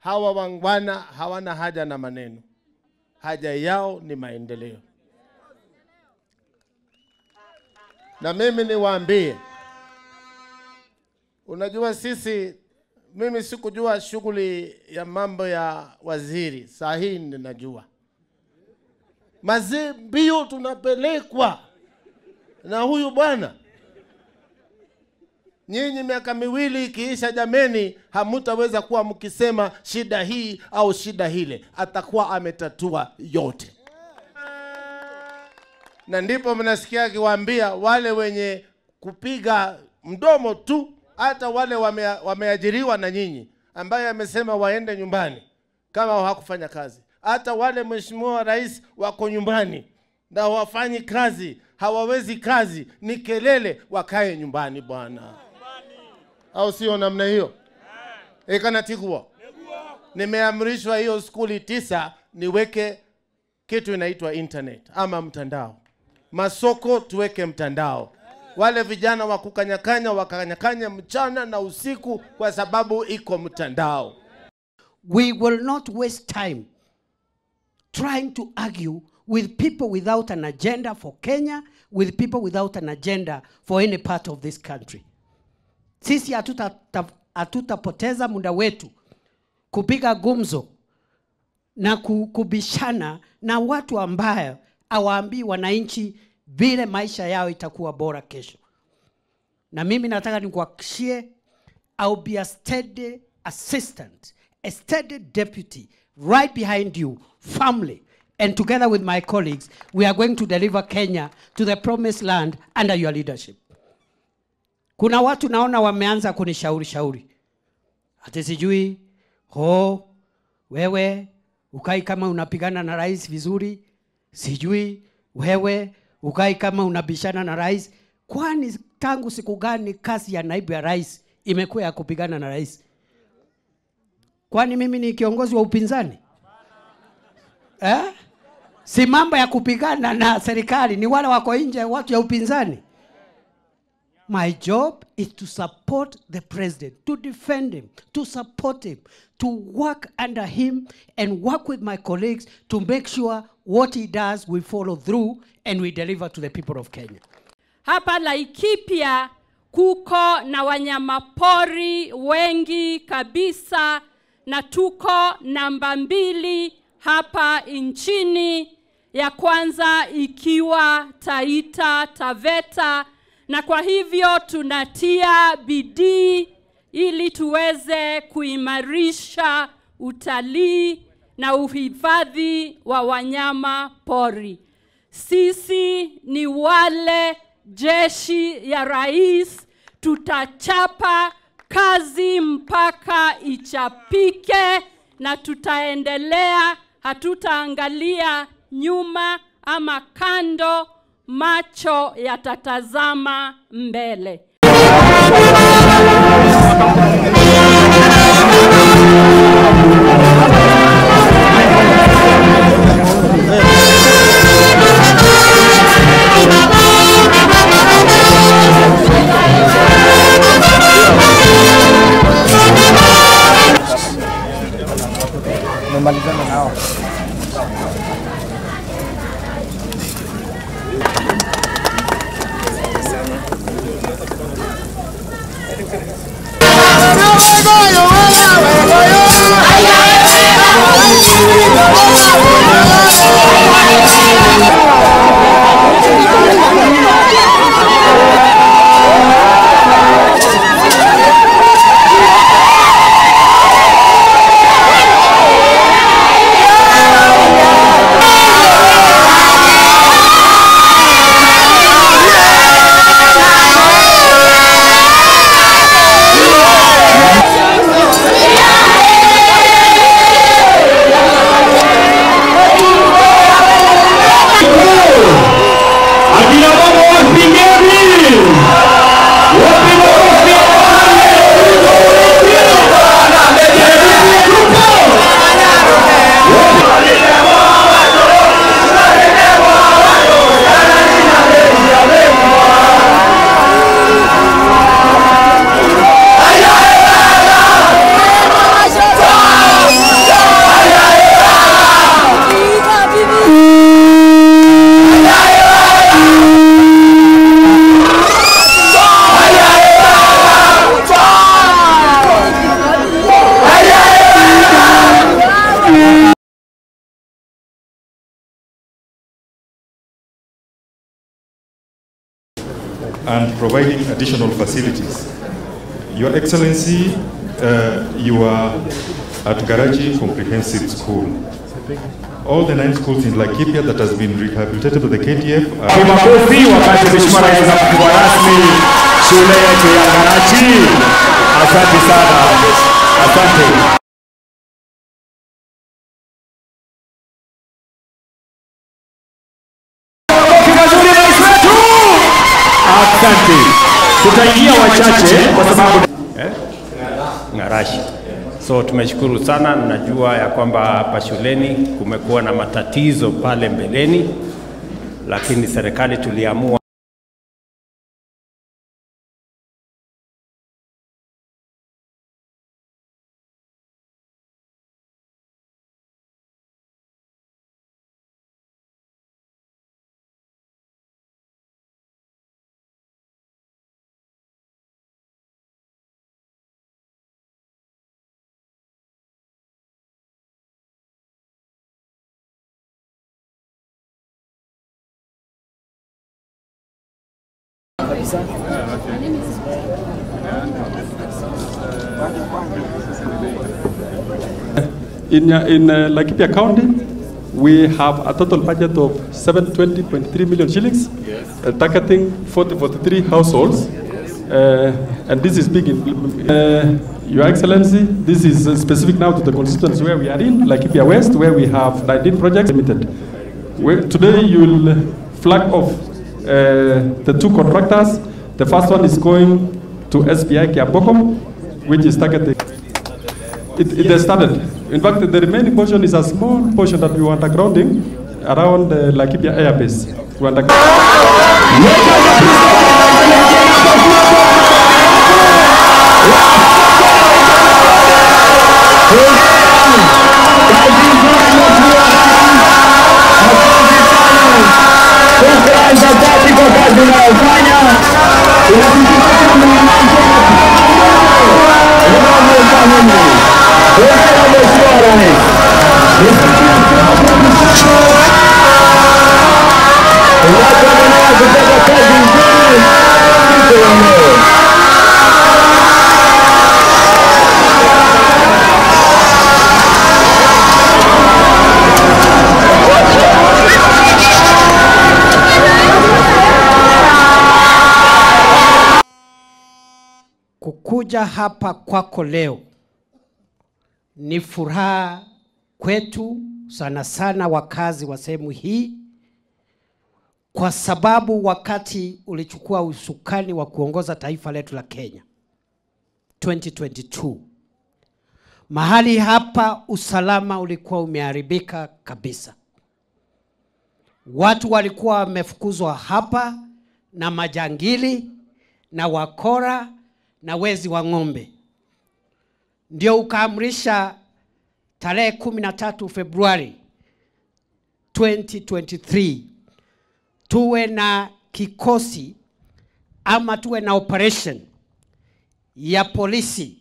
hawa wangwana hawana haja na maneno. Haja yao ni maendeleo. Na mimi niwaambie, unajua mimi sikujua shughuli ya mambo ya waziri. Saa hii ninajua. Mbio tunapelekwa na huyu bwana. Nyinyi miaka miwili ikiisha, jameni, hamutaweza kuwa mkisema shida hii au shida hile. Atakuwa ametatua yote. Na ndipo mnasikia akiwaambia wale wenye kupiga mdomo tu, hata wale wameajiriwa na nyinyi, ambaye amesema waende nyumbani kama hawakufanya kazi. Hata wale mheshimiwa rais wako nyumbani na wafanyi kazi, hawawezi kazi, ni kelele, wakae nyumbani bwana. Au sio namna hiyo? Ekanatigwa. Nimeamrishwa hiyo skuli 9 niweke kitu inaitwa internet ama mtandao. Masoko tuweke mtandao. Wale vijana wakanyakanya mchana na usiku kwa sababu iko mtandao. We will not waste time trying to argue with people without an agenda for Kenya, with people without an agenda for any part of this country. Sisi hatutapoteza muda wetu kupiga gumzo na kubishana na watu ambayo hawaambii wananchi vile maisha yao itakuwa bora kesho. Na mimi nataka nikuhakikishie, I'll be a steady assistant, a steady deputy right behind you, family, and together with my colleagues, we are going to deliver Kenya to the promised land under your leadership. Kuna watu naona wameanza kunishauri. Ati sijui, wewe ukai kama unapigana na rais vizuri, sijui wewe ukai kama unabishana na rais. Kwani tangu siku gani kazi ya naibu ya rais imekuwa ya kupigana na rais? Kwani mimi ni kiongozi wa upinzani? Si mambo ya kupigana na serikali, ni wale wako nje, watu ya upinzani. My job is to support the president, to defend him, to support him, to work under him and work with my colleagues to make sure what he does we follow through and we deliver to the people of Kenya. Hapa Laikipia kuko na wanyamapori wengi kabisa, na tuko namba 2 hapa nchini, ya kwanza ikiwa Taita Taveta, na kwa hivyo tunatia bidii ili tuweze kuimarisha utalii na uhifadhi wa wanyama pori. Sisi ni wale jeshi ya rais, tutachapa kazi mpaka ichapike, na tutaendelea, hatutaangalia nyuma ama kando, macho yatatazama mbele. Normalizando nao. and providing additional facilities. Your Excellency, you are at Garachi Comprehensive School. All the 9 schools in Laikipia that has been rehabilitated by the KDF are... Makofi wakati Mheshimiwa Rais anafungua rasmi shule yetu ya Garachi. Asante sana. Asante. Asante. Tutaingia wachache kwa sababu Ngarashi. So tumeshukuru sana, najua ya kwamba hapa shuleni kumekuwa na matatizo pale mbeleni, lakini serikali tuliamua In Laikipia County, we have a total budget of 720.3 million shillings, targeting 43 households, and this is big. Your Excellency, this is specific now to the constituency where we are in, Laikipia West, where we have 19 projects limited. Today you will flag off the 2 contractors. The first one is going to SBI Kiaboko, which is targeting. It has started. In fact, the remaining portion is a small portion that we want undergrounding around the Laikipia airbase. Kukuja hapa kwako leo ni furaha kwetu, sana sana wakazi wa sehemu hii, kwa sababu wakati ulichukua usukani wa kuongoza taifa letu la Kenya 2022, mahali hapa usalama ulikuwa umeharibika kabisa. Watu walikuwa wamefukuzwa hapa na majangili na wakora na wezi wa ng'ombe. Ndio ukaamrisha tarehe 13 Februari 2023 tuwe na kikosi ama tuwe na operation ya polisi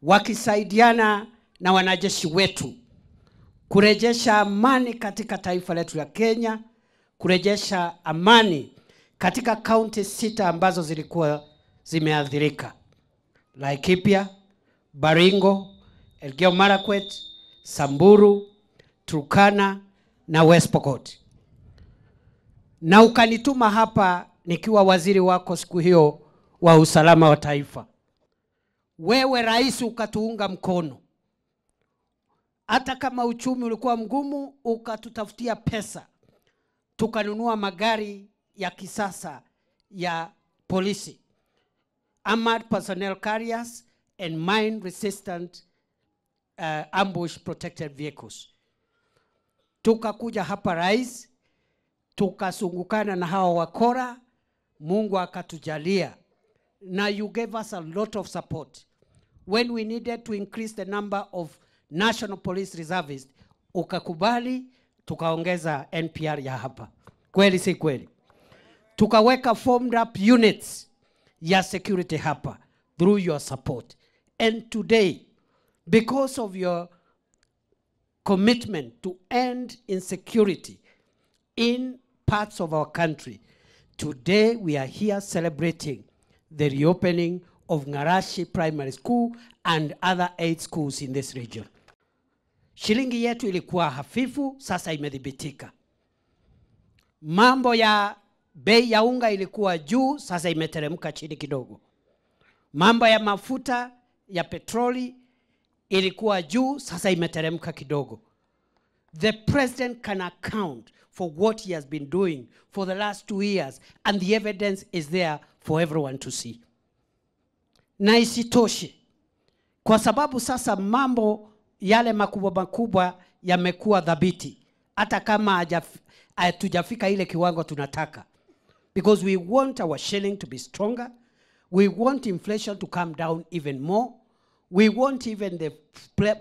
wakisaidiana na wanajeshi wetu kurejesha amani katika taifa letu la Kenya, kurejesha amani katika kaunti 6 ambazo zilikuwa zimeathirika: Laikipia, Baringo, Elgeyo Marakwet, Samburu, Turkana na West Pokot. Na ukanituma hapa nikiwa waziri wako siku hiyo wa usalama wa taifa. Wewe rais ukatuunga mkono. Hata kama uchumi ulikuwa mgumu, ukatutafutia pesa. Tukanunua magari ya kisasa ya polisi, armored personnel carriers and mine resistant ambush protected vehicles. Tukakuja hapa rais, tukasungukana na hao wakora, Mungu akatujalia. Now you gave us a lot of support. When we needed to increase the number of National Police Reservists, ukakubali, tukaongeza NPR ya hapa. Kweli si kweli? Tukaweka formed up units ya security hapa through your support. And today, because of your commitment to end insecurity in parts of our country, Today we are here celebrating the reopening of Ngarachi Primary School and other 8 schools in this region. Shilingi yetu ilikuwa hafifu, sasa imedhibitika. Mambo ya bei ya unga ilikuwa juu, sasa imeteremka chini kidogo. Mambo ya mafuta ya petroli ilikuwa juu, sasa imeteremka kidogo. The president can account for what he has been doing for the last 2 years, and the evidence is there for everyone to see. Na isitoshe, kwa sababu sasa mambo yale makubwa yamekuwa dhabiti, hata kama hatujafika ile kiwango tunataka. Because we want our shilling to be stronger. We want inflation to come down even more. We want even the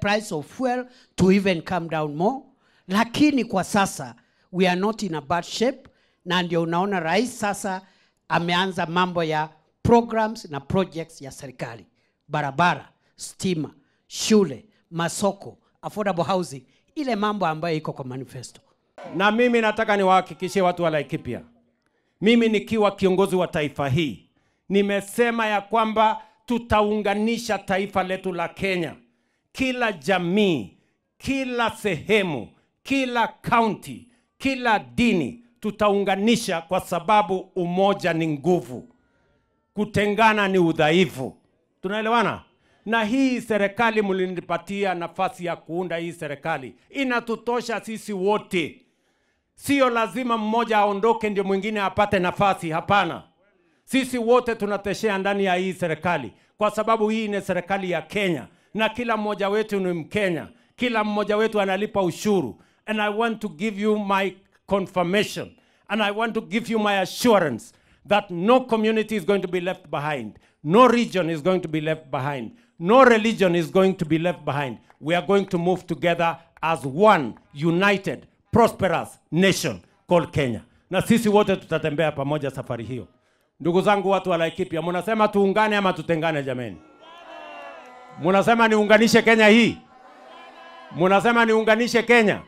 price of fuel to even come down more. Lakini kwa sasa, we are not in a bad shape. Na ndio unaona rais sasa ameanza mambo ya programs na projects ya serikali. Barabara, stima, shule, masoko, affordable housing. Ile mambo ambayo iko kwa manifesto. Na mimi nataka niwahakikishie watu wa Laikipia. Mimi nikiwa kiongozi wa taifa hii, nimesema ya kwamba tutaunganisha taifa letu la Kenya. Kila jamii, kila sehemu, kila county, kila dini tutaunganisha, kwa sababu umoja ni nguvu. Kutengana ni udhaifu. Tunaelewana? Na hii serikali mlinipatia nafasi ya kuunda hii serikali. Inatutosha sisi wote. Sio lazima mmoja aondoke ndio mwingine apate nafasi, hapana. Sisi wote tunateshea ndani ya hii serikali, kwa sababu hii ni serikali ya Kenya na kila mmoja wetu ni Mkenya. Kila mmoja wetu analipa ushuru. And I want to give you my confirmation, and I want to give you my assurance that no community is going to be left behind. No region is going to be left behind. No religion is going to be left behind. We are going to move together as one united, prosperous nation called Kenya. Na sisi wote tutatembea pamoja safari hiyo. Ndugu zangu watu wa Laikipia, mnasema tuungane ama tutengane jameni? Mnasema niunganishe Kenya hii? Mnasema niunganishe Kenya?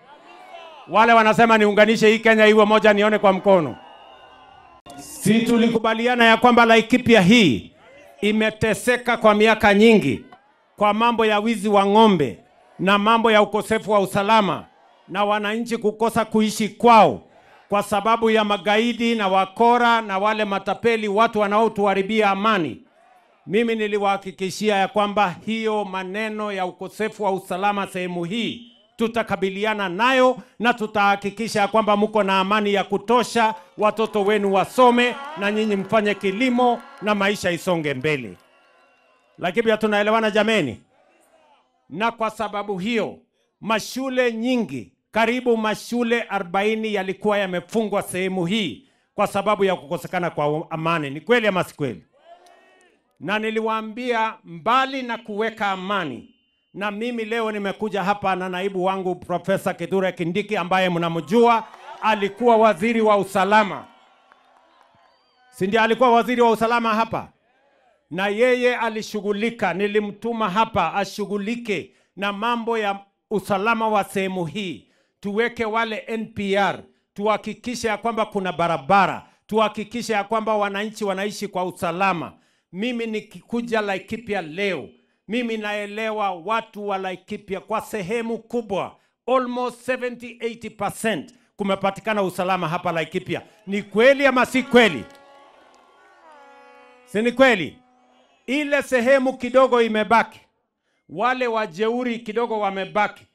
Wale wanasema niunganishe hii Kenya iwe moja, nione kwa mkono. Si tulikubaliana ya kwamba Laikipia hii imeteseka kwa miaka nyingi kwa mambo ya wizi wa ng'ombe na mambo ya ukosefu wa usalama na wananchi kukosa kuishi kwao kwa sababu ya magaidi na wakora na wale matapeli, watu wanaotuharibia amani. Mimi niliwahakikishia ya kwamba hiyo maneno ya ukosefu wa usalama sehemu hii tutakabiliana nayo, na tutahakikisha kwamba mko na amani ya kutosha, watoto wenu wasome na nyinyi mfanye kilimo na maisha isonge mbele. Lakini tunaelewana jameni? Na kwa sababu hiyo mashule nyingi, karibu mashule 40 yalikuwa yamefungwa sehemu hii kwa sababu ya kukosekana kwa amani. Ni kweli ama si kweli? Na niliwaambia mbali na kuweka amani, na mimi leo nimekuja hapa na naibu wangu Profesa Kithure Kindiki ambaye mnamjua, alikuwa waziri wa usalama. Si ndiye alikuwa waziri wa usalama hapa? Na yeye alishughulika, nilimtuma hapa ashughulike na mambo ya usalama wa sehemu hii. Tuweke wale NPR, tuhakikishe ya kwamba kuna barabara, tuhakikishe ya kwamba wananchi wanaishi kwa usalama. Mimi nikikuja Laikipia leo, mimi naelewa watu wa Laikipia kwa sehemu kubwa, almost 70-80% kumepatikana usalama hapa Laikipia. Ni kweli ama si kweli? Si ni kweli? Ile sehemu kidogo imebaki, wale wajeuri kidogo wamebaki,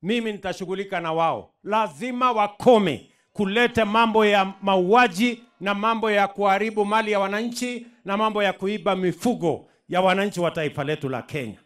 mimi nitashughulika na wao. Lazima wakome kuleta mambo ya mauaji na mambo ya kuharibu mali ya wananchi na mambo ya kuiba mifugo ya wananchi wa taifa letu la Kenya.